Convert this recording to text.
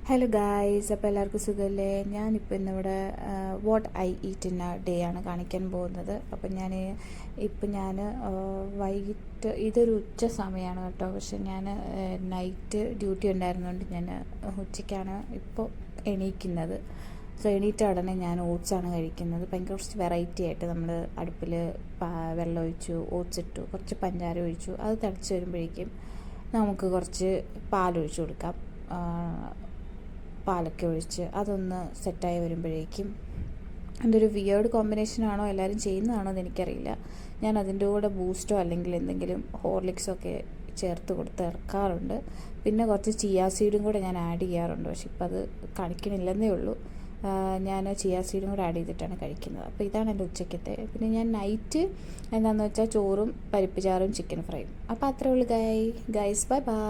Hello guys, അപ്പോൾ എല്ലാവർക്കും സുഖമല്ലേ? ഞാനിപ്പോൾ ഇന്നിവിടെ what I eat in A day ആണ് കാണിക്കാൻ പോകുന്നത്. അപ്പം ഞാൻ വൈകിട്ട് ഇതൊരു ഉച്ച സമയമാണ് കേട്ടോ. പക്ഷെ ഞാൻ നൈറ്റ് ഡ്യൂട്ടി ഉണ്ടായിരുന്നുകൊണ്ട് ഞാൻ ഉച്ചയ്ക്കാണ് ഇപ്പോൾ എണീക്കുന്നത്. സോ എണീറ്റ ഉടനെ ഞാൻ ഓട്സാണ് കഴിക്കുന്നത്. ഭയങ്കര കുറച്ച് വെറൈറ്റി ആയിട്ട് നമ്മൾ അടുപ്പിൽ വെള്ളം ഒഴിച്ചു, ഓട്സ് ഇട്ടു, കുറച്ച് പഞ്ചാര ഒഴിച്ചു. അത് തിളച്ച് വരുമ്പോഴേക്കും നമുക്ക് കുറച്ച് പാലൊഴിച്ച് കൊടുക്കാം. പാലൊക്കെ ഒഴിച്ച് അതൊന്ന് സെറ്റായി വരുമ്പോഴേക്കും എൻ്റെ ഒരു വിയേർഡ് കോമ്പിനേഷനാണോ എല്ലാവരും ചെയ്യുന്നതാണോ എന്ന് എനിക്കറിയില്ല. ഞാൻ അതിൻ്റെ കൂടെ ബൂസ്റ്റോ അല്ലെങ്കിൽ എന്തെങ്കിലും ഹോർലിക്സോ ഒക്കെ ചേർത്ത് കൊടുത്ത് ഇറക്കാറുണ്ട്. പിന്നെ കുറച്ച് ചിയാ സീഡും കൂടെ ഞാൻ ആഡ് ചെയ്യാറുണ്ട്. പക്ഷെ ഇപ്പം അത് കാണിക്കണില്ലെന്നേ ഉള്ളൂ. ഞാൻ ചിയാ സീഡും കൂടെ ആഡ് ചെയ്തിട്ടാണ് കഴിക്കുന്നത്. അപ്പോൾ ഇതാണ് എൻ്റെ ഉച്ചയ്ക്കത്തെ. പിന്നെ ഞാൻ നൈറ്റ് എന്താണെന്ന് വെച്ചാൽ ചോറും പരിപ്പ് ചാറും ചിക്കൻ ഫ്രൈയും. അപ്പോൾ അത്രേ ഉള്ളൂ ഗൈസ്. Bye bye.